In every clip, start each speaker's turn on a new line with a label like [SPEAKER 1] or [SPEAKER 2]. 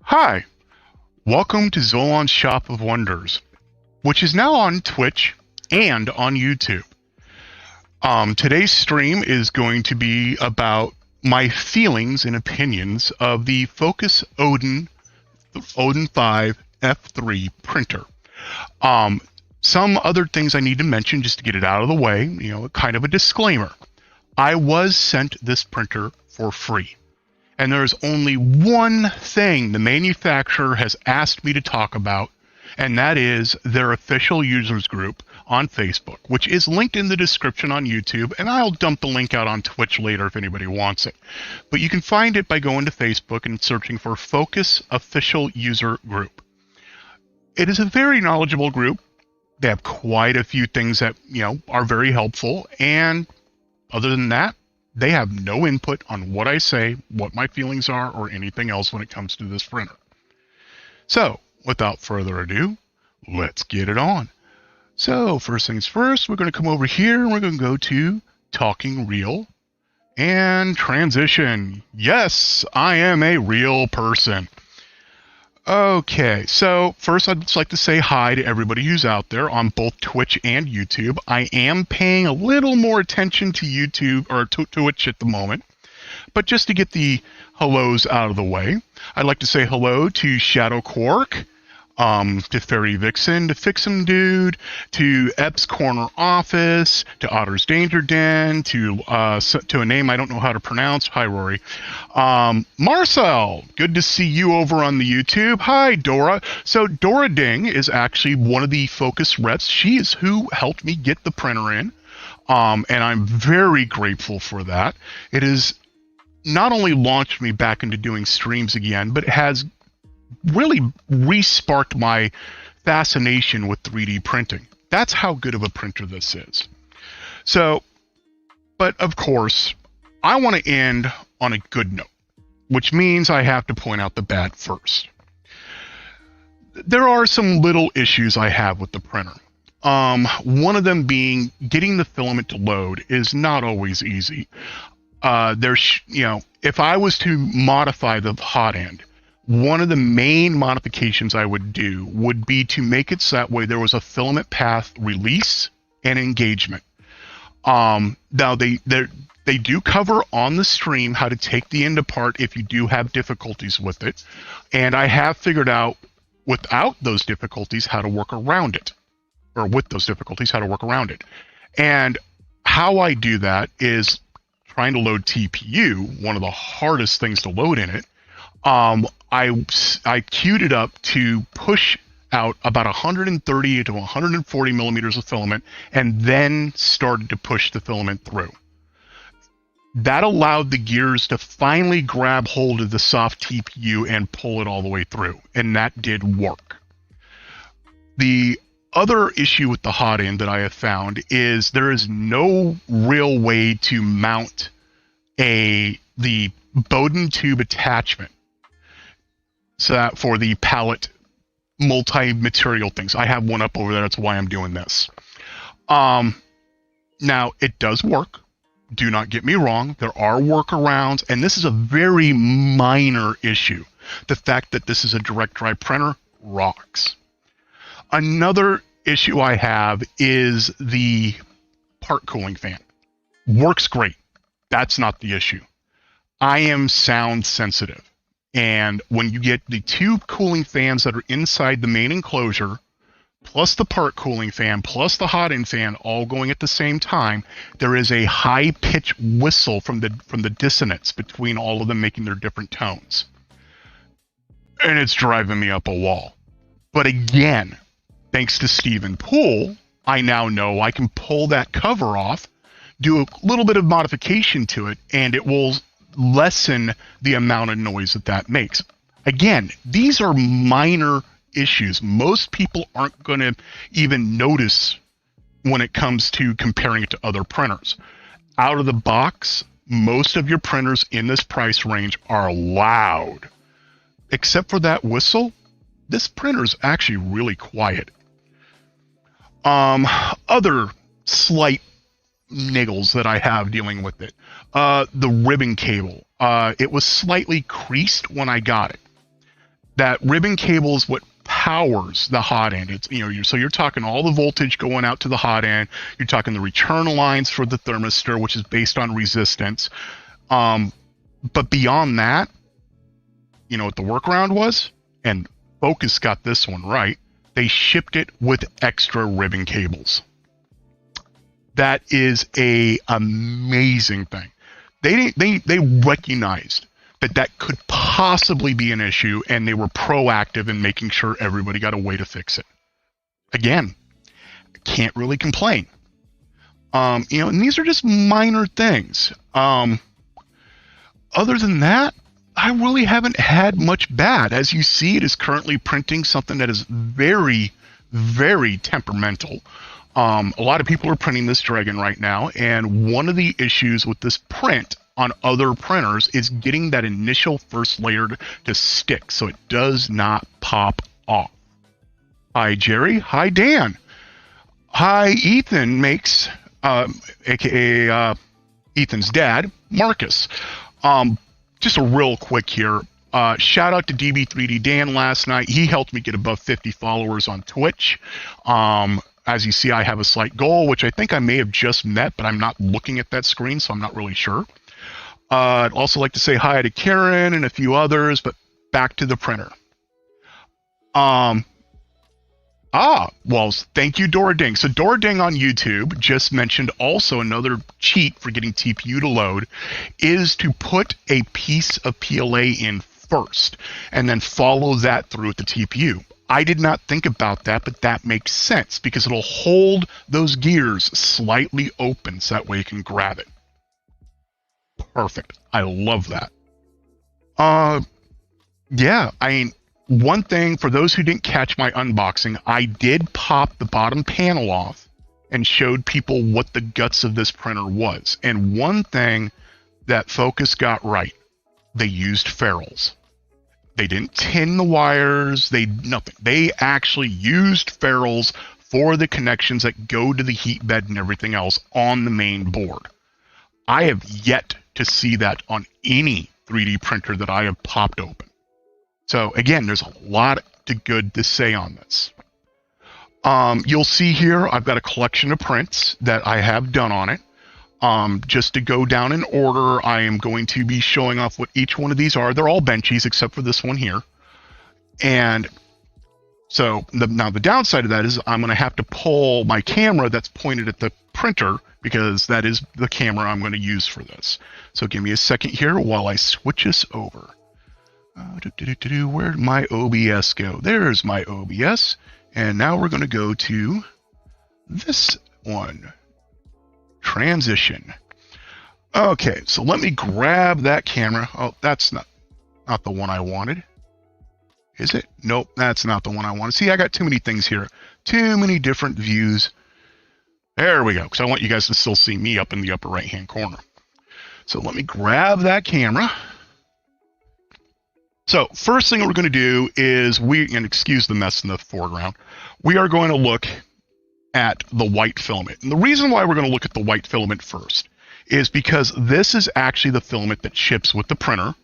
[SPEAKER 1] Hi, welcome to Zolan's Shop of Wonders, which is now on Twitch and on YouTube. Today's stream is going to be about my feelings and opinions of the Fokoos Odin 5 F3 printer. Some other things I need to mention just to get it out of the way, kind of a disclaimer. I was sent this printer for free. And there's only one thing the manufacturer has asked me to talk about, and that is their official users group on Facebook, which is linked in the description on YouTube, and I'll dump the link out on Twitch later if anybody wants it. But you can find it by going to Facebook and searching for Fokoos Official User Group. It is a very knowledgeable group. They have quite a few things that, are very helpful, and other than that, they have no input on what I say, what my feelings are, or anything else when it comes to this printer. So, without further ado, let's get it on. So, first things first, we're going to come over here and we're going to go to Talking Real and Transition. Yes, I am a real person. Okay, so first I'd just like to say hi to everybody who's out there on both Twitch and YouTube. I am paying a little more attention to YouTube or to Twitch at the moment, but just to get the hellos out of the way, I'd like to say hello to Shadow Quark, to Fairy Vixen, to Fix'em Dude, to Epps Corner Office, to Otter's Danger Den, to a name I don't know how to pronounce. Hi, Rory. Marcel, good to see you over on the YouTube. Hi, Dora. So Dora Ding is actually one of the Fokoos reps. She is who helped me get the printer in, and I'm very grateful for that. It has not only launched me back into doing streams again, but it has really re-sparked my fascination with 3D printing. That's how good of a printer this is. So, but of course, I want to end on a good note, which means I have to point out the bad first. There are some little issues I have with the printer. One of them being getting the filament to load is not always easy. If I was to modify the hot end, one of the main modifications I would do would be to make it so that way there was a filament path release and engagement. Now they do cover on the stream how to take the end apart if you do have difficulties with it, and I have figured out without those difficulties how to work around it, or with those difficulties how to work around it. And how I do that is trying to load TPU, one of the hardest things to load in it. I queued it up to push out about 130 to 140 millimeters of filament and then started to push the filament through. That allowed the gears to finally grab hold of the soft TPU and pull it all the way through, and that did work. The other issue with the hot end that I have found is there is no real way to mount the Bowden tube attachment. So that for the palette multi-material things. I have one up over there. That's why I'm doing this. Now, it does work. Do not get me wrong. There are workarounds, and this is a very minor issue. The fact that this is a direct drive printer rocks. Another issue I have is the part cooling fan. Works great. That's not the issue. I am sound sensitive. And when you get the two cooling fans that are inside the main enclosure, plus the part cooling fan, plus the hot end fan, all going at the same time, there is a high-pitched whistle from the dissonance between all of them making their different tones. And it's driving me up a wall. But again, thanks to Stephen Poole, I now know I can pull that cover off, do a little bit of modification to it, and it will lessen the amount of noise that makes. Again, these are minor issues. Most people aren't going to even notice when it comes to comparing it to other printers. Out of the box, most of your printers in this price range are loud. Except for that whistle, this printer is actually really quiet. Other slight niggles that I have dealing with it. The ribbon cable. It was slightly creased when I got it. that ribbon cable is what powers the hot end. It's, you know, so you're talking all the voltage going out to the hot end. You're talking the return lines for the thermistor, which is based on resistance. But beyond that, you know what the workaround was? And Fokoos got this one right. They shipped it with extra ribbon cables. That is a amazing thing. They recognized that could possibly be an issue, and they were proactive in making sure everybody got a way to fix it. Again, can't really complain. You know, and these are just minor things. Other than that, I really haven't had much bad. As you see, it is currently printing something that is very, very temperamental. A lot of people are printing this Dragon right now, and one of the issues with this print on other printers is getting that initial first layer to stick so it does not pop off. Hi, Jerry. Hi, Dan. Hi, Ethan makes, aka Ethan's dad, Marcus. Just a real quick here. Shout out to DB3D Dan last night. He helped me get above 50 followers on Twitch. As you see, I have a slight goal, which I think I may have just met, but I'm not looking at that screen, so I'm not really sure. I'd also like to say hi to Karen and a few others, but back to the printer. Well, thank you, Dora Ding. So Dora Ding on YouTube just mentioned also another cheat for getting TPU to load is to put a piece of PLA in first and then follow that through with the TPU. I did not think about that, but that makes sense because it'll hold those gears slightly open so that way you can grab it. Perfect. I love that. Yeah, I mean, one thing, for those who didn't catch my unboxing, I did pop the bottom panel off and showed people what the guts of this printer was. And one thing that Fokoos got right, they used ferrules. They didn't tin the wires, nothing. They actually used ferrules for the connections that go to the heat bed and everything else on the main board. I have yet to see that on any 3D printer that I have popped open. So again, there's a lot good to say on this. You'll see here, I've got a collection of prints that I have done on it. Just to go down in order, I am going to be showing off what each one of these are. They're all benchies except for this one here. And so now the downside of that is I'm going to have to pull my camera that's pointed at the printer because that is the camera I'm going to use for this. So give me a second here while I switch this over. Where'd my OBS go? There's my OBS. And now we're going to go to this one. Transition. Okay, so let me grab that camera. Oh, that's not the one I wanted. Is it? Nope, that's not the one I wanted. See, I got too many things here. Too many different views. There we go, because I want you guys to still see me up in the upper right-hand corner. So let me grab that camera. So first thing we're going to do is and excuse the mess in the foreground, we are going to look at the white filament. And the reason why we're going to look at the white filament first is because this is actually the filament that ships with the printer,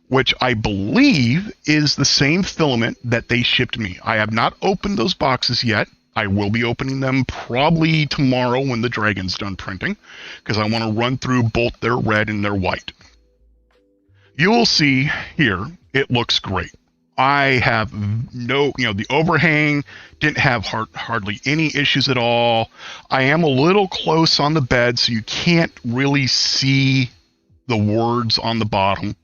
[SPEAKER 1] which I believe is the same filament that they shipped me. I have not opened those boxes yet. I will be opening them probably tomorrow when the Dragon's done printing, because I want to run through both their red and their white. You'll see here, it looks great. I have the overhang didn't have hardly any issues at all. I am a little close on the bed, so you can't really see the words on the bottom.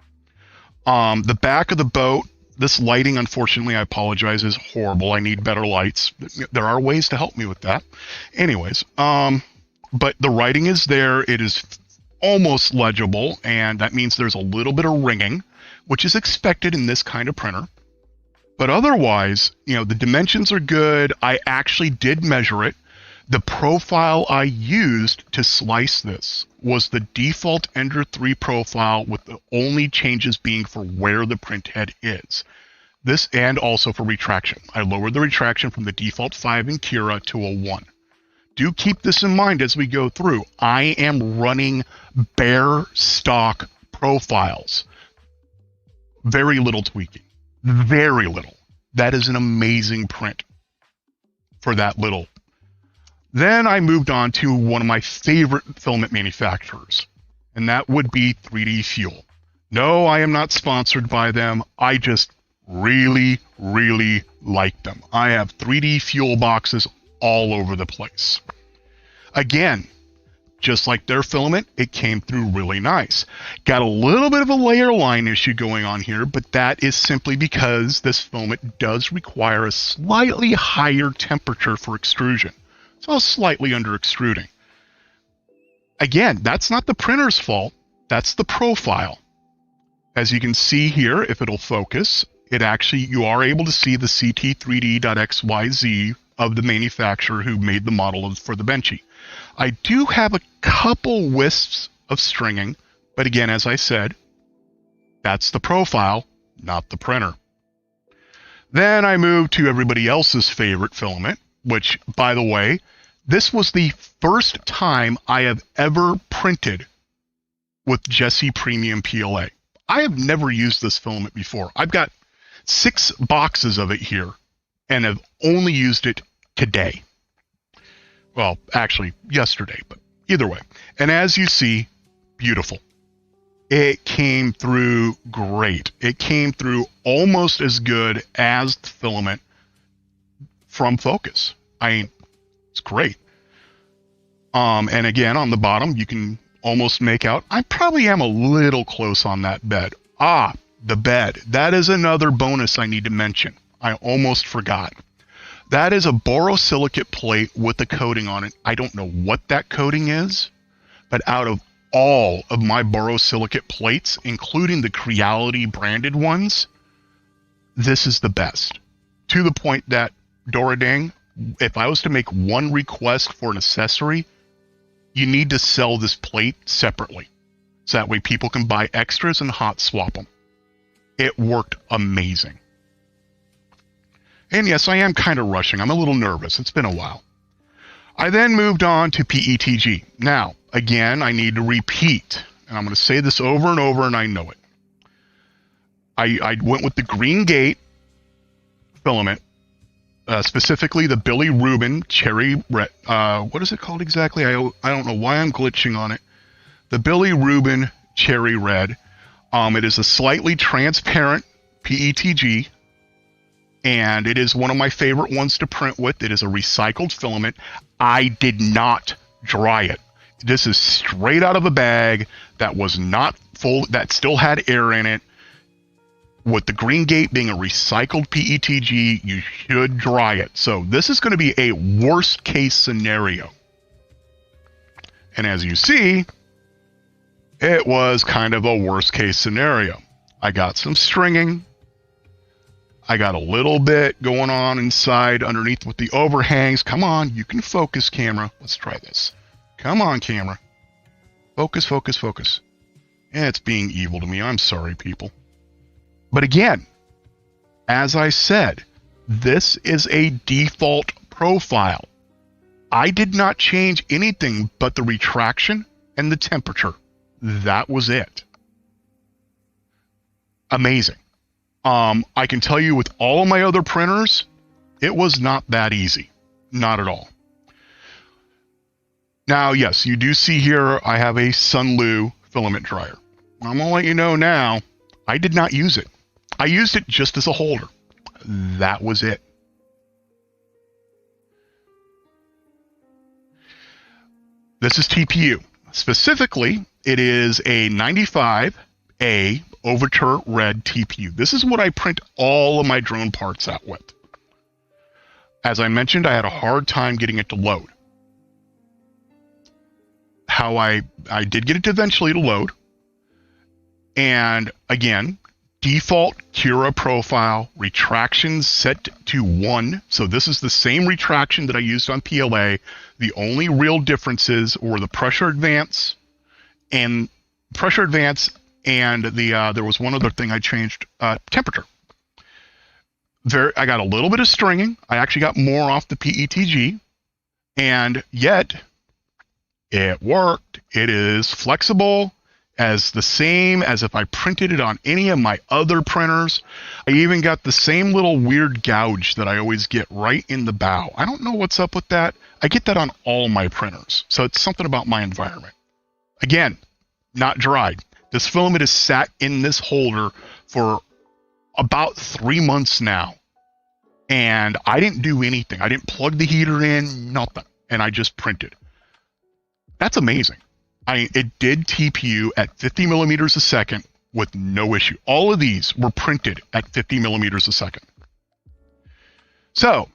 [SPEAKER 1] The back of the boat, this lighting, unfortunately, I apologize, is horrible. I need better lights. There are ways to help me with that. Anyways, but the writing is there. It is almost legible, and that means there's a little bit of ringing, which is expected in this kind of printer. But otherwise, the dimensions are good. I actually did measure it. The profile I used to slice this was the default Ender 3 profile, with the only changes being for where the print head is. This, and also for retraction. I lowered the retraction from the default 5 in Cura to a 1. Do keep this in mind as we go through. I am running bare stock profiles. Very little tweaking. Very little. That is an amazing print for that little. Then I moved on to one of my favorite filament manufacturers, and that would be 3D Fuel. No, I am not sponsored by them. I just really, really like them. I have 3D Fuel boxes all over the place. Again, just like their filament, it came through really nice. Got a little bit of a layer line issue going on here, but that is simply because this filament does require a slightly higher temperature for extrusion. So slightly under extruding. Again, that's not the printer's fault. That's the profile. As you can see here, if it'll focus, you are able to see the CT3D.XYZ of the manufacturer who made the model for the Benchy. I do have a couple wisps of stringing, but again, as I said, that's the profile, not the printer. Then I moved to everybody else's favorite filament, which, by the way, this was the first time I have ever printed with Jessie Premium PLA. I have never used this filament before. I've got 6 boxes of it here and have only used it today. Well, actually, yesterday, but either way. And as you see, beautiful. It came through great. It came through almost as good as the filament from Fokoos. I mean, it's great. And again, on the bottom, you can almost make out. I probably am a little close on that bed. Ah, the bed. That is another bonus I need to mention. I almost forgot. That is a borosilicate plate with a coating on it. I don't know what that coating is, but out of all of my borosilicate plates, including the Creality branded ones, this is the best. To the point that, Doradang, if I was to make one request for an accessory, you need to sell this plate separately. So that way people can buy extras and hot swap them. It worked amazing. And yes, I am kind of rushing. I'm a little nervous. It's been a while. I then moved on to Petg. Now, again, I need to repeat. And I'm going to say this over and over, and I know it. I went with the Green Gate filament. Specifically the Billy Rubin Cherry Red. What is it called exactly? I don't know why I'm glitching on it. The Billy Rubin Cherry Red. It is a slightly transparent Petg, and it is one of my favorite ones to print with. It is a recycled filament. I did not dry it. This is straight out of a bag that was not full, that still had air in it. With the Green Gate being a recycled Petg, you should dry it. So this is going to be a worst case scenario. And as you see, it was kind of a worst case scenario. I got some stringing. I got a little bit going on inside underneath with the overhangs. Come on, you can focus, camera. Let's try this. Come on, camera. Focus, focus, focus. It's being evil to me. I'm sorry, people. But again, as I said, this is a default profile. I did not change anything but the retraction and the temperature. That was it. Amazing. I can tell you with all of my other printers, it was not that easy. Not at all. Now, yes, you do see here I have a Sunlu filament dryer. I'm going to let you know now, I did not use it. I used it just as a holder. That was it. This is TPU. Specifically, it is a 95A Overture Red TPU. This is what I print all of my drone parts out with. As I mentioned, I had a hard time getting it to load. How I did get it eventually to load. And again, default Cura profile, retraction set to 1. So this is the same retraction that I used on PLA. The only real differences were the pressure advance and there was one other thing I changed, temperature. I got a little bit of stringing. I actually got more off the Petg, and yet it worked. It is flexible. as the same as if I printed it on any of my other printers. I even got the same little weird gouge that I always get right in the bow. I don't know what's up with that. I get that on all my printers. So it's something about my environment. Again, not dried. This filament is sat in this holder for about 3 months now. And I didn't do anything. I didn't plug the heater in, nothing. And I just printed. That's amazing. It did TPU at 50 millimeters a second with no issue. All of these were printed at 50 millimeters a second. So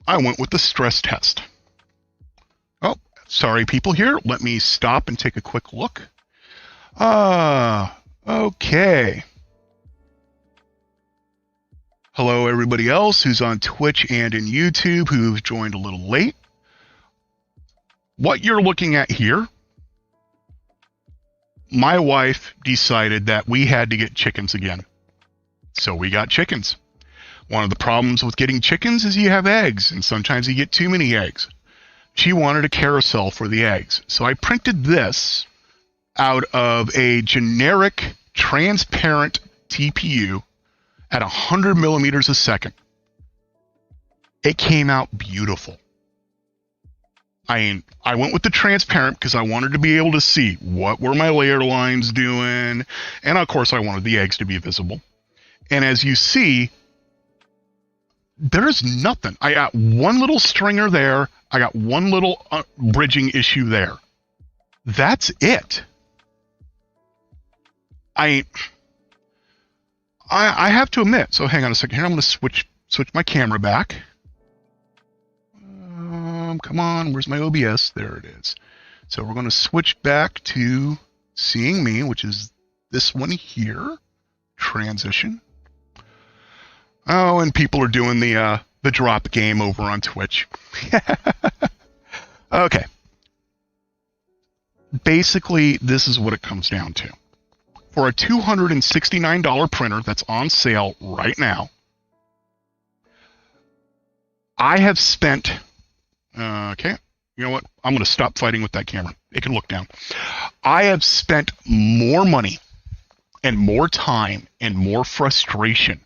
[SPEAKER 1] I went with the stress test. Oh, sorry people here. Let me stop and take a quick look. Okay. Hello everybody else who's on Twitch and in YouTube who've joined a little late. What you're looking at here, my wife decided that we had to get chickens again. So we got chickens. One of the problems with getting chickens is you have eggs, and sometimes you get too many eggs. She wanted a carousel for the eggs. So I printed this out of a generic transparent TPU at 100 millimeters a second. It came out beautiful. I went with the transparent because I wanted to be able to see what were my layer lines doing. And of course I wanted the eggs to be visible. And as you see, there's nothing. I got one little stringer there. I got one little bridging issue there. That's it. I have to admit, so hang on a second here. I'm going to switch my camera back. Come on, where's my OBS? There it is. So we're going to switch back to seeing me, which is this one here. Transition. Oh, and people are doing the drop game over on Twitch. Okay. Basically, this is what it comes down to. For a $269 printer that's on sale right now, I have spent... okay, you know what? I'm going to stop fighting with that camera. It can look down. I have spent more money and more time and more frustration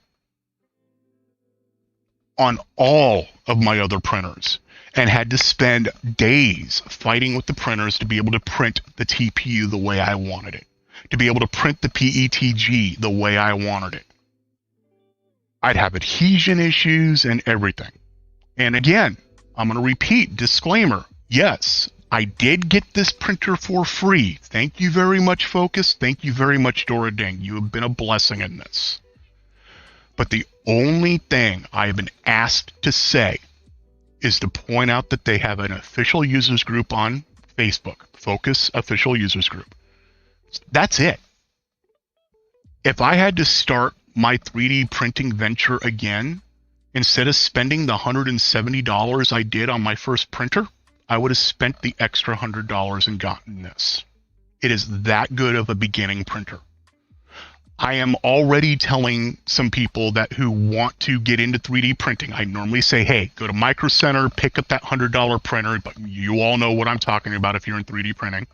[SPEAKER 1] on all of my other printers and had to spend days fighting with the printers to be able to print the TPU the way I wanted it, to be able to print the PETG the way I wanted it. I'd have adhesion issues and everything. And again, I'm going to repeat, disclaimer, yes, I did get this printer for free. Thank you very much, Fokoos. Thank you very much, Dora Ding. You have been a blessing in this. But the only thing I have been asked to say is to point out that they have an official users group on Facebook, Fokoos Official Users Group. That's it. If I had to start my 3D printing venture again, instead of spending the $170 I did on my first printer, I would have spent the extra $100 and gotten this. It is that good of a beginning printer. I am already telling some people that who want to get into 3D printing, I normally say, hey, go to Micro Center, pick up that $100 printer, but you all know what I'm talking about if you're in 3D printing,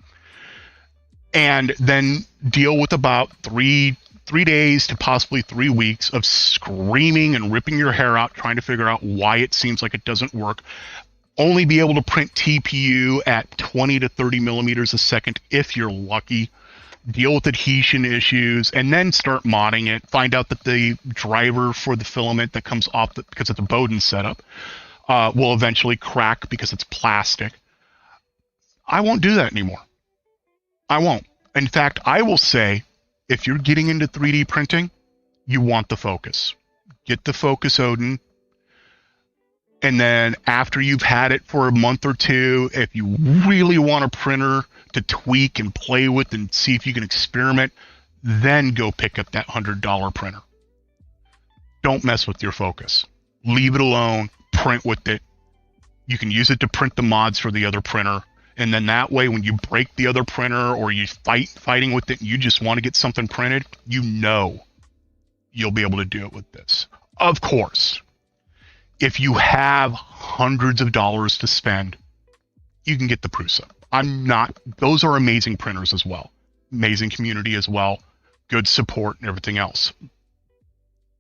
[SPEAKER 1] and then deal with about three days to possibly 3 weeks of screaming and ripping your hair out trying to figure out why it seems like it doesn't work. Only be able to print TPU at 20 to 30 millimeters a second if you're lucky. Deal with adhesion issues, and then start modding it. Find out that the driver for the filament that comes off because it's a Bowden setup will eventually crack because it's plastic. I won't do that anymore. I won't. In fact, I will say, if you're getting into 3D printing, you want the Fokoos. Get the Fokoos Odin. And then after you've had it for a month or two, if you really want a printer to tweak and play with and see if you can experiment, then go pick up that $100 printer. Don't mess with your Fokoos. Leave it alone. Print with it. You can use it to print the mods for the other printer. And then that way, when you break the other printer or you fighting with it and you just want to get something printed, you know you'll be able to do it with this. Of course, if you have hundreds of dollars to spend, you can get the Prusa. Those are amazing printers as well. amazing community as well, good support and everything else.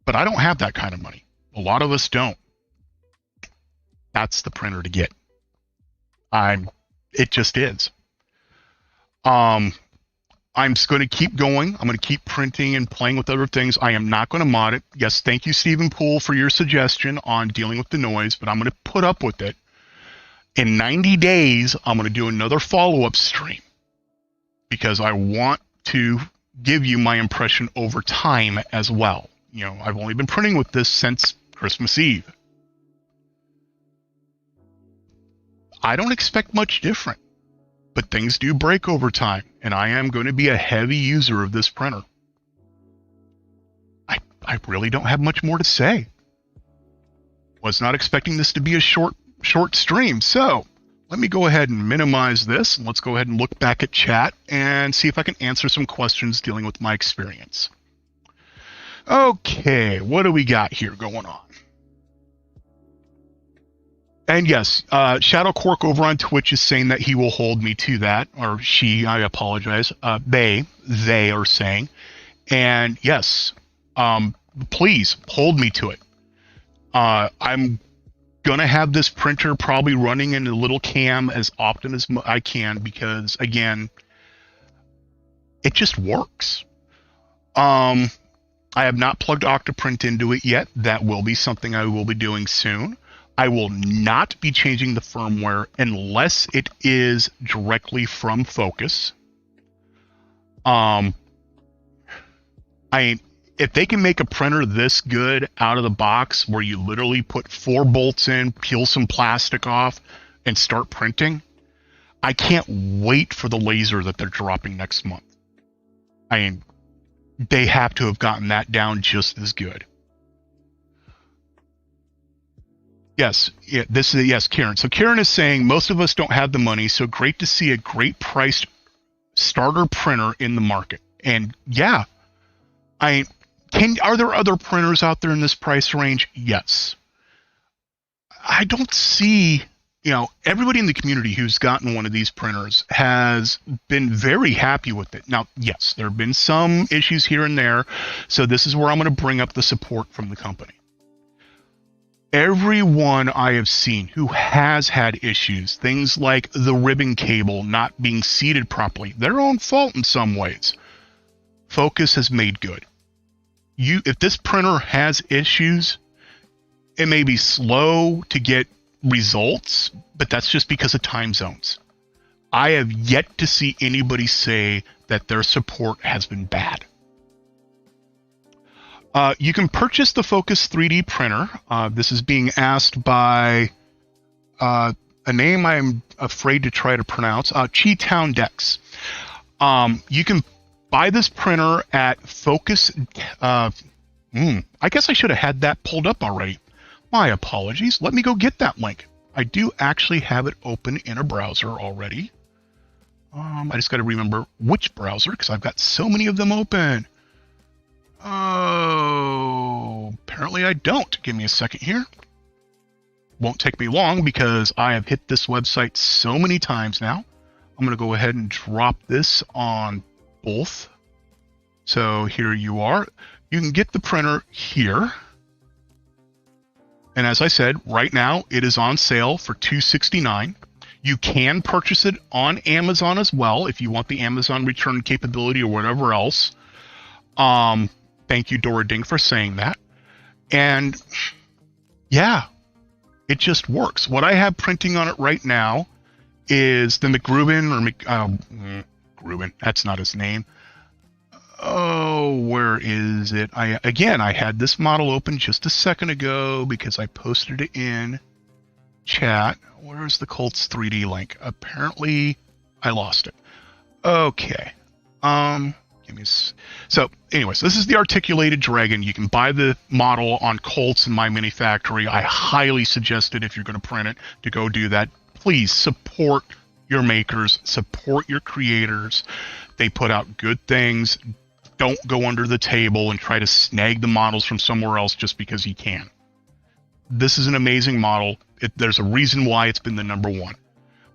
[SPEAKER 1] But I don't have that kind of money. A lot of us don't. That's the printer to get. It just is. I'm just going to keep going. I'm going to keep printing and playing with other things. I am not going to mod it. Yes, thank you, Stephen Poole, for your suggestion on dealing with the noise, but I'm going to put up with it. In 90 days, I'm going to do another follow-up stream because I want to give you my impression over time as well. You know, I've only been printing with this since Christmas Eve. I don't expect much different, but things do break over time, and I am going to be a heavy user of this printer. I really don't have much more to say. Was not expecting this to be a short stream, so let me go ahead and minimize this, and let's go ahead and look back at chat and see if I can answer some questions dealing with my experience. Okay, what do we got here going on? And yes, Shadow Cork over on Twitch is saying that he will hold me to that, or she, I apologize. They are saying. And yes, please hold me to it. I'm going to have this printer probably running in a little cam as often as I can because, again, it just works. I have not plugged Octoprint into it yet. That will be something I will be doing soon. I will not be changing the firmware unless it is directly from Fokoos. If they can make a printer this good out of the box where you literally put 4 bolts in, peel some plastic off, and start printing, I can't wait for the laser that they're dropping next month. I mean, they have to have gotten that down just as good. Yes, yeah, this is yes, Karen. So Karen is saying most of us don't have the money, so great to see a great priced starter printer in the market. And yeah, are there other printers out there in this price range? Yes. I don't see, everybody in the community who's gotten one of these printers has been very happy with it. Now, yes, there have been some issues here and there, so this is where I'm going to bring up the support from the company. Everyone I have seen who has had issues, things like the ribbon cable not being seated properly, their own fault in some ways, Fokoos has made good. If this printer has issues, it may be slow to get results, but that's just because of time zones. I have yet to see anybody say that their support has been bad. You can purchase the Fokoos 3D printer. This is being asked by a name I'm afraid to try to pronounce, Chi-Town Dex. You can buy this printer at Fokoos. I guess I should have had that pulled up already. My apologies. Let me go get that link. I do actually have it open in a browser already. I just got to remember which browser because I've got so many of them open. Oh, apparently I don't. Give me a second here. Won't take me long because I have hit this website so many times now. I'm going to go ahead and drop this on both. So here you are. You can get the printer here. And as I said, right now it is on sale for $269. You can purchase it on Amazon as well if you want the Amazon return capability or whatever else. Thank you, Dora Ding, for saying that. And yeah, it just works. What I have printing on it right now is the Gruben. That's not his name. Oh, where is it? I had this model open just a second ago because I posted it in chat. Where's the Colts 3D link? Apparently, I lost it. Okay. So, anyways, this is the articulated dragon. You can buy the model on Colts in My Mini Factory. I highly suggest it if you're going to print it to go do that. Please support your makers, support your creators. They put out good things. Don't go under the table and try to snag the models from somewhere else just because you can. This is an amazing model. There's a reason why it's been the #1.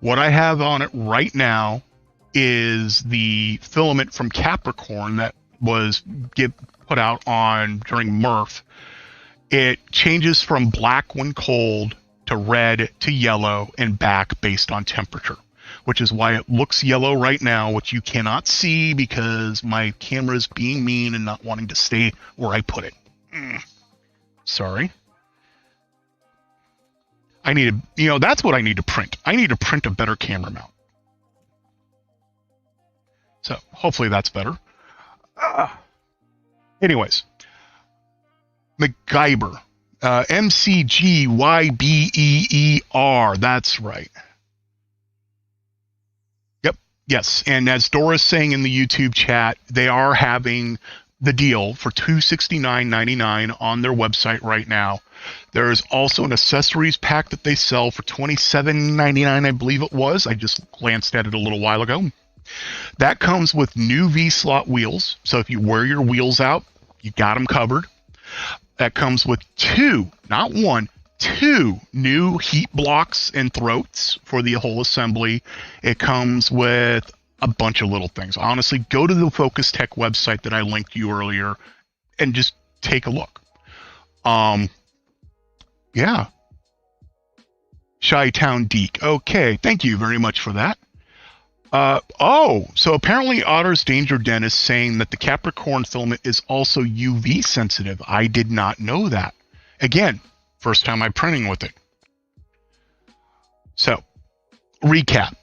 [SPEAKER 1] What I have on it right now is the filament from Capricorn that was put out on during Murph. It changes from black when cold to red to yellow and back based on temperature, which is why it looks yellow right now, which you cannot see because my camera is being mean and not wanting to stay where I put it. Sorry. I need to, that's what I need to print. I need to print a better camera mount. So hopefully that's better. Anyways, MacGyver, McGybeer. That's right. Yep. Yes. And as Dora's saying in the YouTube chat, they are having the deal for $269.99 on their website right now. There is also an accessories pack that they sell for $27.99, I believe it was. I just glanced at it a little while ago. That comes with new V-slot wheels. So if you wear your wheels out, you got them covered. That comes with two, not one, two new heat blocks and throats for the whole assembly. It comes with a bunch of little things. Honestly, go to the Focus Tech website that I linked you earlier and just take a look. Yeah. Chi-Town Deke. Okay, thank you very much for that. So apparently Otter's Danger Den is saying that the Capricorn filament is also UV sensitive. I did not know that. Again, first time I'm printing with it. So, recap.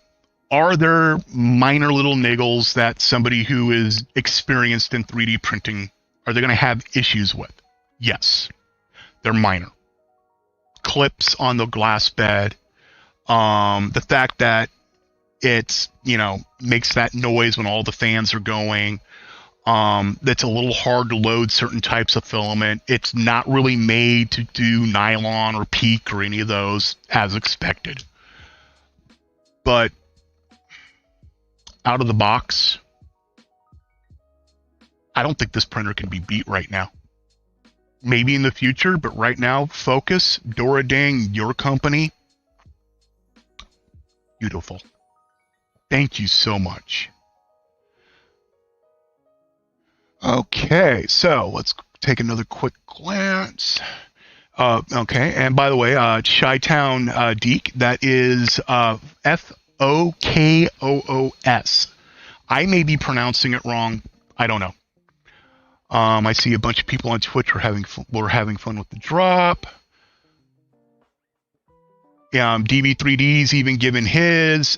[SPEAKER 1] Are there minor little niggles that somebody who is experienced in 3D printing, are they going to have issues with? Yes. They're minor. Clips on the glass bed. The fact that it's, makes that noise when all the fans are going. That's a little hard to load certain types of filament. It's not really made to do nylon or PEEK or any of those as expected. But out of the box, I don't think this printer can be beat right now. Maybe in the future, but right now, Focus, Dora Dang, your company, beautiful. Thank you so much. Okay, so let's take another quick glance. Okay, and by the way, Chi-Town Deke, that is Fokoos. I may be pronouncing it wrong. I don't know. I see a bunch of people on Twitch were having fun with the drop. DB3D's even given his.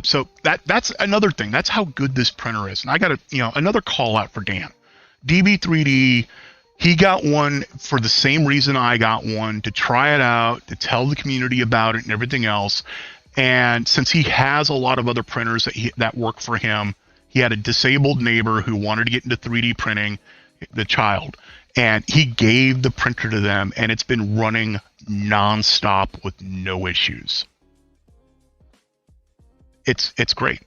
[SPEAKER 1] So that's another thing. That's how good this printer is. And I got another call out for Dan. DB3D, he got one for the same reason I got one, to try it out, to tell the community about it and everything else. And since he has a lot of other printers that work for him, he had a disabled neighbor who wanted to get into 3D printing, the child, and he gave the printer to them, and it's been running nonstop with no issues. It's great.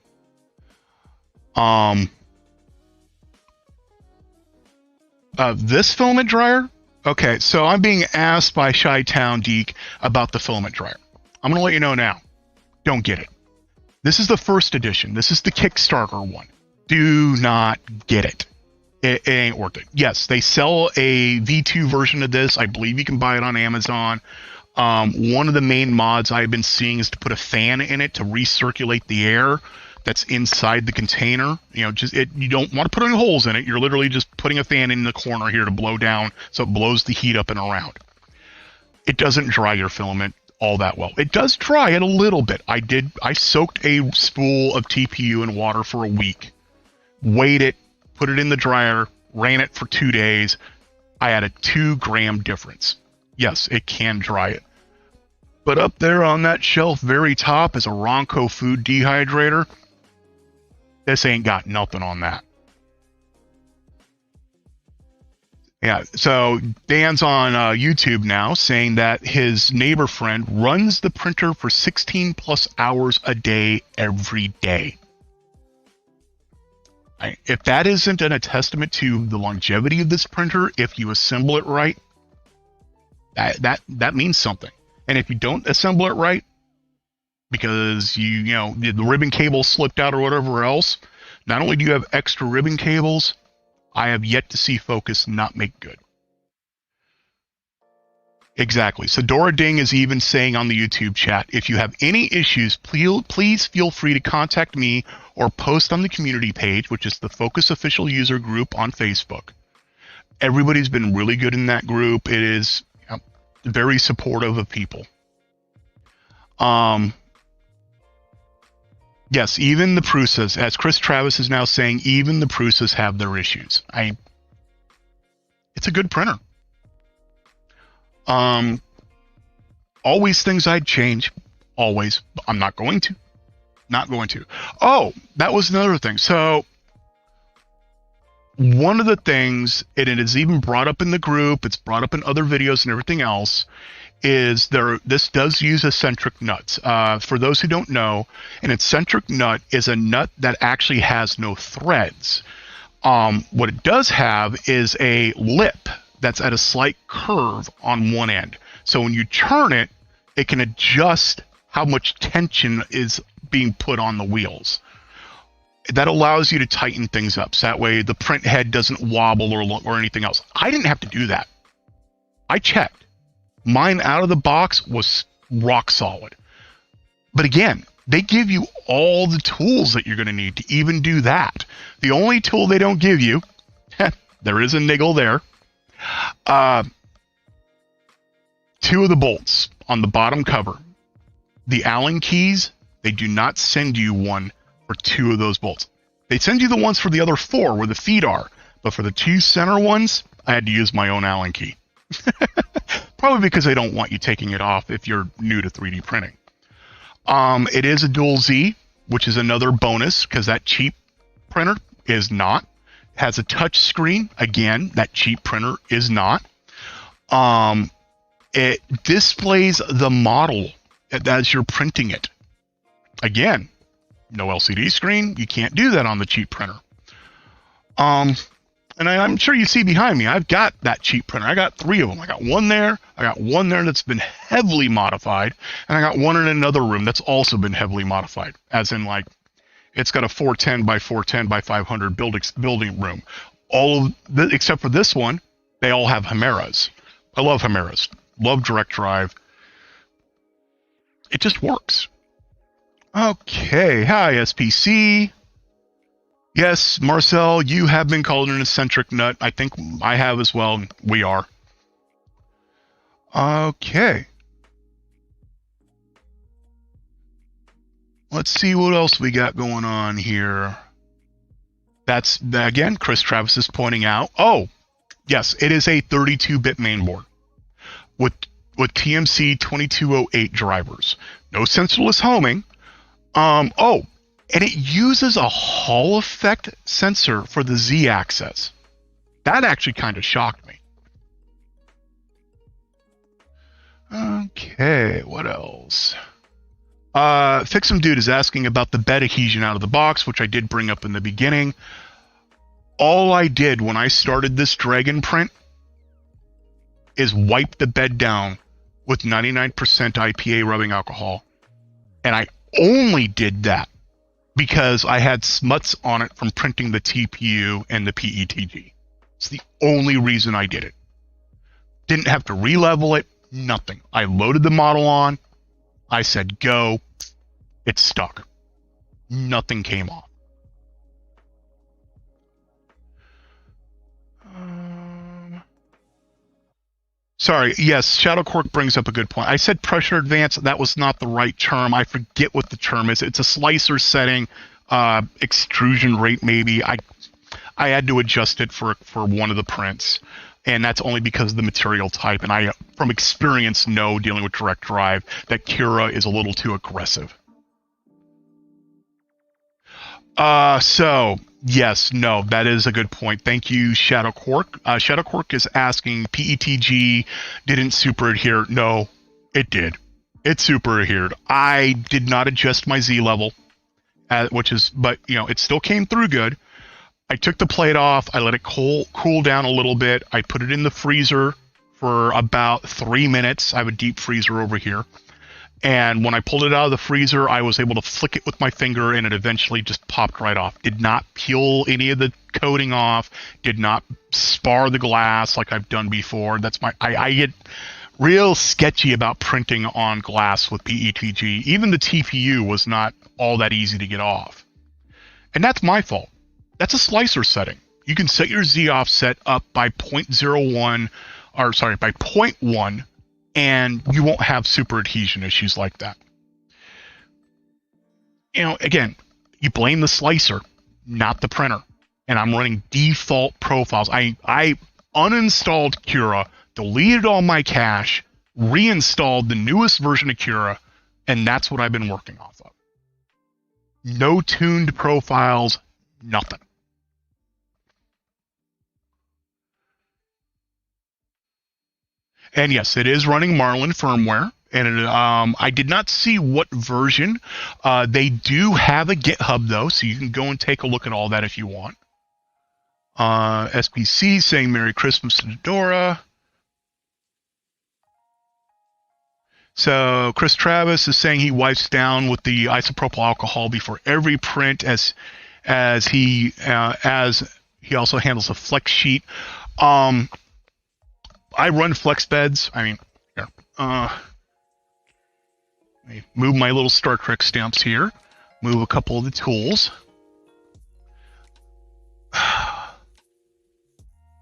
[SPEAKER 1] This filament dryer. Okay, so I'm being asked by Chi-Town Deke about the filament dryer. I'm gonna let you know now. Don't get it. This is the first edition. This is the Kickstarter one. Do not get it. It ain't worth it. Yes, they sell a V2 version of this. I believe you can buy it on Amazon. One of the main mods I've been seeing is to put a fan in it to recirculate the air that's inside the container. You don't want to put any holes in it. You're literally just putting a fan in the corner here to blow down so it blows the heat up and around. It doesn't dry your filament all that well. It does dry it a little bit. I soaked a spool of TPU in water for a week, weighed it, put it in the dryer, ran it for 2 days. I had a 2-gram difference. Yes, it can dry it. But up there on that shelf very top is a Ronco food dehydrator. This ain't got nothing on that. Yeah, so Dan's on YouTube now saying that his neighbor friend runs the printer for 16 plus hours a day every day. If that isn't a testament to the longevity of this printer, if you assemble it right, that means something. And if you don't assemble it right, because you know, the ribbon cable slipped out or whatever else. Not only do you have extra ribbon cables, I have yet to see Fokoos not make good. Exactly. So Dora Ding is even saying on the YouTube chat, if you have any issues, please feel free to contact me or post on the community page, which is the Fokoos official user group on Facebook. Everybody's been really good in that group. It is very supportive of people. Yes, even the Prusas, as Chris Travis is now saying, even the Prusas have their issues. It's a good printer. Always things I'd change. Always. I'm not going to. Not going to. Oh, that was another thing. So, one of the things, and it is even brought up in the group, it's brought up in other videos and everything else, is this does use eccentric nuts. For those who don't know, an eccentric nut is a nut that actually has no threads. What it does have is a lip that's at a slight curve on one end. So when you turn it, it can adjust how much tension is being put on the wheels. That allows you to tighten things up. So that way the print head doesn't wobble or anything else. I didn't have to do that. I checked. Mine out of the box was rock solid. But again, they give you all the tools that you're going to need to even do that. The only tool they don't give you, there is a niggle there. 2 of the bolts on the bottom cover. The Allen keys, they do not send you one for 2 of those bolts. They send you the ones for the other 4 where the feet are. But for the 2 center ones, I had to use my own Allen key. Probably because they don't want you taking it off if you're new to 3D printing. It is a dual Z, which is another bonus because that cheap printer is not. It has a touch screen. Again, that cheap printer is not. It displays the model as you're printing it. Again, no LCD screen. You can't do that on the cheap printer. And I'm sure you see behind me, I've got that cheap printer. I got 3 of them. I got one there. I got one there that's been heavily modified. And I got one in another room that's also been heavily modified. As in, like, it's got a 410 by 410 by 500 building room. All of except for this one, they all have Chimeras. I love Chimeras. Love direct drive. It just works. Okay. Hi, SPC. Yes, Marcel, you have been called an eccentric nut. I think I have as well. We are. Okay. Let's see what else we got going on here. That's, again, Chris Travis is pointing out. Oh, yes, it is a 32-bit mainboard with TMC 2208 drivers. No sensorless homing. And it uses a Hall effect sensor for the Z-axis. That actually kind of shocked me. Okay, what else? Fixum Dude is asking about the bed adhesion out of the box, which I did bring up in the beginning. All I did when I started this dragon print is wipe the bed down with 99% IPA rubbing alcohol. And I only did that because I had smuts on it from printing the TPU and the Petg. It's the only reason I did it. Didn't have to re-level it, nothing. I loaded the model on, I said go, it stuck. Nothing came off. Sorry, yes, Shadow Cork brings up a good point. I said pressure advance, that was not the right term. I forget what the term is. It's a slicer setting, extrusion rate maybe. I had to adjust it for one of the prints, and that's only because of the material type. And I, from experience, know dealing with direct drive that Cura is a little too aggressive. So, yes, no, that is a good point. Thank you, Shadow Cork. Shadow Cork is asking, Petg didn't super adhere. No, it did. It super adhered. I did not adjust my Z level, but, you know, it still came through good. I took the plate off. I let it cool down a little bit. I put it in the freezer for about 3 minutes. I have a deep freezer over here. And when I pulled it out of the freezer, I was able to flick it with my finger, and it eventually just popped right off. Did not peel any of the coating off. Did not spar the glass like I've done before. I get real sketchy about printing on glass with PETG. Even the TPU was not all that easy to get off. And that's my fault. That's a slicer setting. You can set your Z offset up by by 0.1, and you won't have super adhesion issues like that. Again, you blame the slicer, not the printer. And I'm running default profiles. I uninstalled Cura, deleted all my cache, reinstalled the newest version of Cura, and that's what I've been working off of. No tuned profiles, nothing. And yes, it is running Marlin firmware. And I did not see what version. They do have a GitHub, though, so you can go and take a look at all that if you want. SPC saying Merry Christmas to Dora. So Chris Travis is saying he wipes down with the isopropyl alcohol before every print, as he also handles a flex sheet. I run flex beds. I mean, here. Let me move my little Star Trek stamps here. Move a couple of the tools.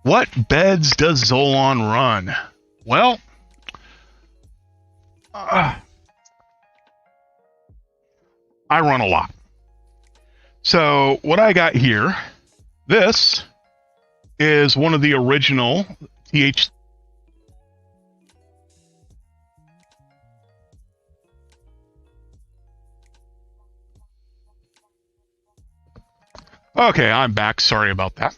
[SPEAKER 1] What beds does Zolon run? Well, I run a lot. So what I got here, this is one of the original TH. Okay, I'm back. Sorry about that.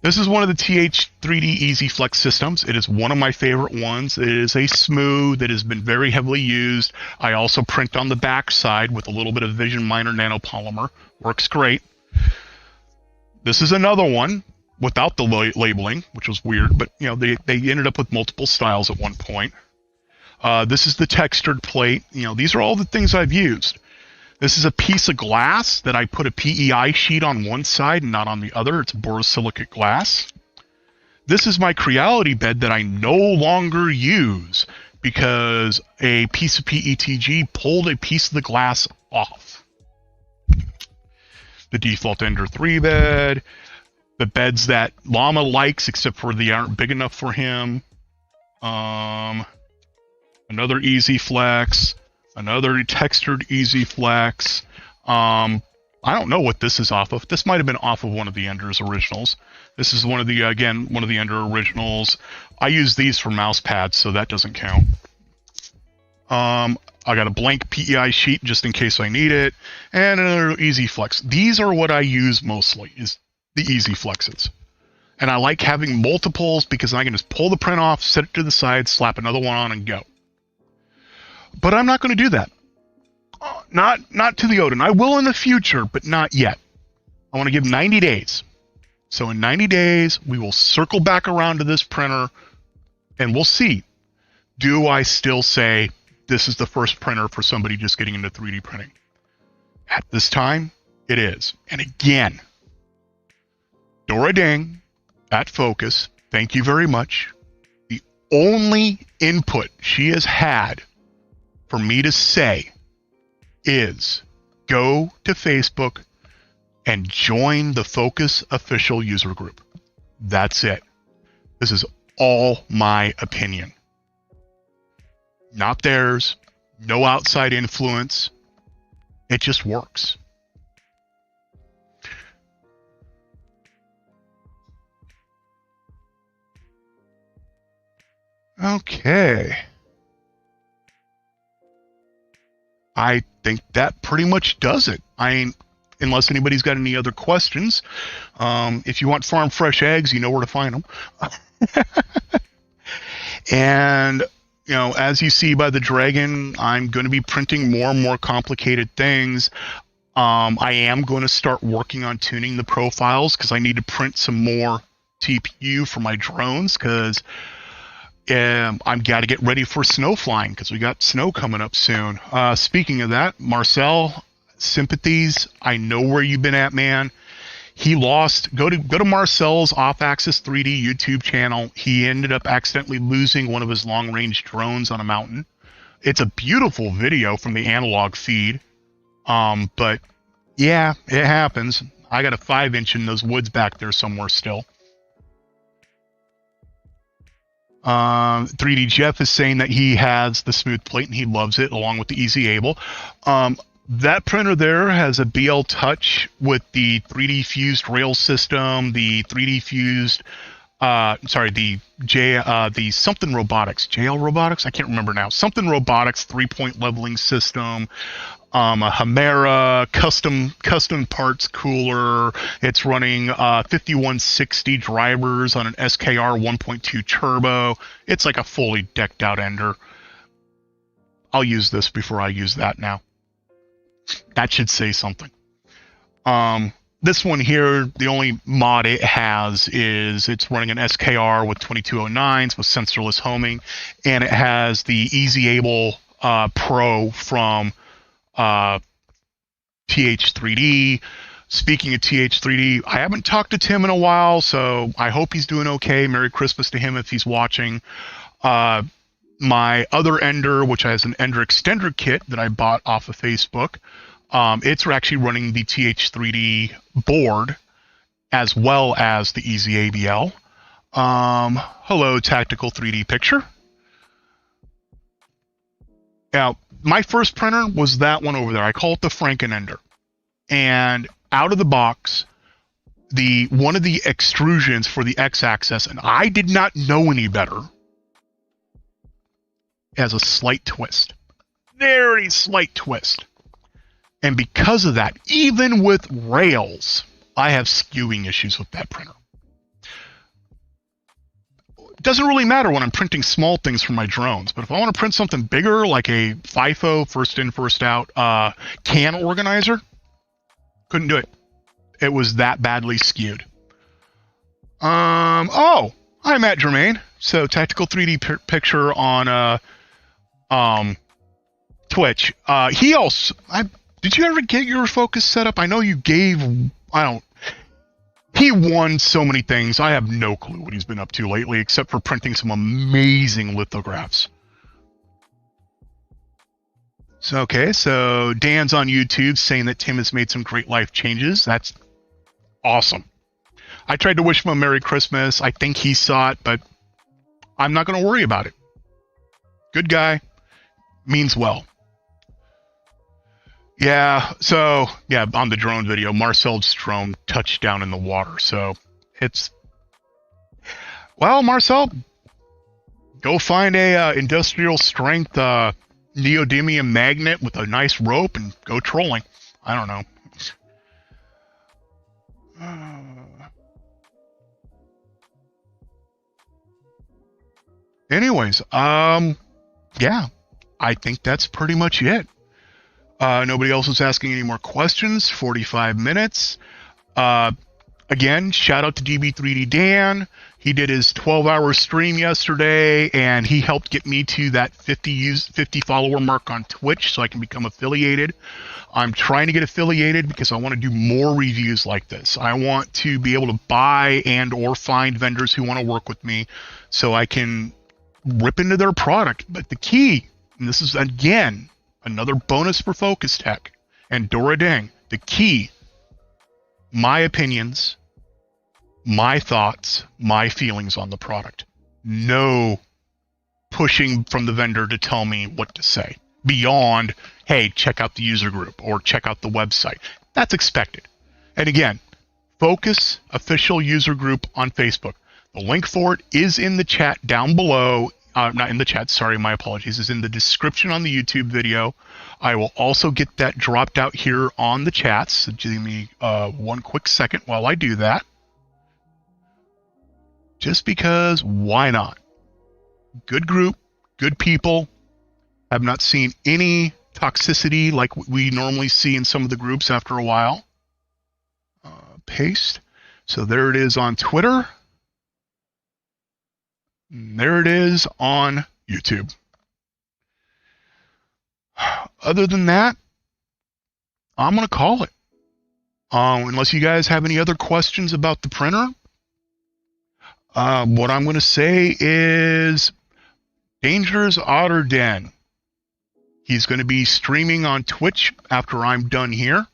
[SPEAKER 1] This is one of the TH3D Easy Flex systems. It is one of my favorite ones. It is a smooth that has been very heavily used. I also print on the back side with a little bit of Vision Miner nanopolymer. Works great. This is another one without the labeling, which was weird, but they ended up with multiple styles at one point. This is the textured plate. These are all the things I've used. This is a piece of glass that I put a PEI sheet on one side and not on the other. It's borosilicate glass. This is my Creality bed that I no longer use because a piece of PETG pulled a piece of the glass off. The default Ender 3 bed. The beds that Llama likes, except for they aren't big enough for him. Another Easy Flex. Another textured Easy Flex. I don't know what this is off of. This might have been off of one of the Ender's originals. This is one of the Ender originals. I use these for mouse pads, so that doesn't count. I got a blank PEI sheet just in case I need it, and another Easy Flex. These are what I use mostly, is the Easy Flexes. And I like having multiples because I can just pull the print off, set it to the side, slap another one on, and go. But I'm not going to do that. Not to the Odin. I will in the future, but not yet. I want to give 90 days. So in 90 days, we will circle back around to this printer, and we'll see. Do I still say this is the first printer for somebody just getting into 3D printing? At this time, it is. And again, Dora Ding at Focus, thank you very much. The only input she has had for me to say is go to Facebook and join the Focus official user group. That's it. This is all my opinion. Not theirs. No outside influence. It just works. Okay. I think that pretty much does it. Unless anybody's got any other questions. If you want farm fresh eggs, you know where to find them. And, as you see by the dragon, I'm going to be printing more and more complicated things. I am going to start working on tuning the profiles because I need to print some more TPU for my drones because I've got to get ready for snow flying because we got snow coming up soon. Speaking of that, Marcel, sympathies. I know where you've been at, man. He lost. Go to Marcel's Off-Axis 3D YouTube channel. He ended up accidentally losing one of his long-range drones on a mountain. It's a beautiful video from the analog feed. But yeah, it happens. I got a 5-inch in those woods back there somewhere still. 3D Jeff is saying that he has the smooth plate and he loves it along with the Easy Able. That printer there has a BL Touch with the 3D fused rail system, the 3D fused, the something robotics, JL Robotics, I can't remember now. Something robotics 3-point leveling system, a Hemera custom parts cooler. It's running 5160 drivers on an SKR 1.2 turbo. It's like a fully decked out ender. I'll use this before I use that now. That should say something. This one here, the only mod it has is it's running an SKR with 2209s with sensorless homing, and it has the Easy Able Pro from TH3D. Speaking of TH3D, I haven't talked to Tim in a while, so I hope he's doing okay. Merry Christmas to him if he's watching. My other ender, which has an ender extender kit that I bought off of Facebook, it's actually running the TH3D board as well as the Easy ABL. Hello, Tactical 3D Picture. Now, my first printer was that one over there. I call it the Frankenender. And out of the box, one of the extrusions for the X-axis, and I did not know any better, has a slight twist. Very slight twist. And because of that, even with rails, I have skewing issues with that printer. It doesn't really matter when I'm printing small things for my drones, but if I want to print something bigger, like a FIFO, first in, first out, can organizer, couldn't do it. It was that badly skewed. Oh, hi, Matt Germain. So, Tactical 3D Picture on Twitch. He also, did you ever get your Focus set up? I know you gave, he won so many things. I have no clue what he's been up to lately, except for printing some amazing lithographs. So, okay, so Dan's on YouTube saying that Tim has made some great life changes. That's awesome. I tried to wish him a Merry Christmas. I think he saw it, but I'm not going to worry about it. Good guy. Means well. Yeah, so, yeah, on the drone video, Marcel's drone touched down in the water, so it's... Well, Marcel, go find a industrial strength neodymium magnet with a nice rope and go trolling. I don't know. Anyways, yeah, I think that's pretty much it. Nobody else was asking any more questions. 45 minutes. Again, shout out to DB3D Dan. He did his 12-hour stream yesterday, and he helped get me to that 50 follower mark on Twitch so I can become affiliated. I'm trying to get affiliated because I want to do more reviews like this. I want to be able to buy and or find vendors who want to work with me so I can rip into their product. But the key, and this is, again, another bonus for Focus Tech and Dora Dang, the key, my opinions, my thoughts, my feelings on the product. No pushing from the vendor to tell me what to say beyond, hey, check out the user group or check out the website. That's expected. And again, Focus official user group on Facebook. The link for it is in the chat down below. Not in the chat, sorry, my apologies, is in the description on the YouTube video. I will also get that dropped out here on the chats. So give me one quick second while I do that. Just because, why not? Good group, good people. Have not seen any toxicity like we normally see in some of the groups after a while. Paste. So there it is on Twitter. And there it is on YouTube. Other than that, I'm going to call it. Unless you guys have any other questions about the printer, what I'm going to say is Dangerous Otter Den. He's going to be streaming on Twitch after I'm done here.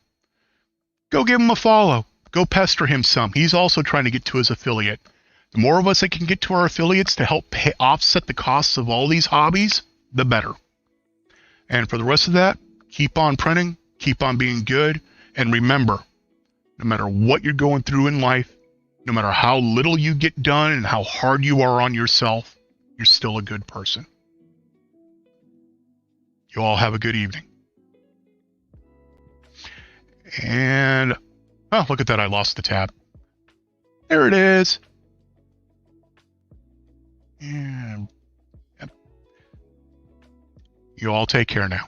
[SPEAKER 1] Go give him a follow. Go pester him some. He's also trying to get to his affiliate. The more of us that can get to our affiliates to help offset the costs of all these hobbies, the better. And for the rest of that, keep on printing, keep on being good, and remember, no matter what you're going through in life, no matter how little you get done and how hard you are on yourself, you're still a good person. You all have a good evening. And, oh, look at that, I lost the tab. There it is. And you all take care now.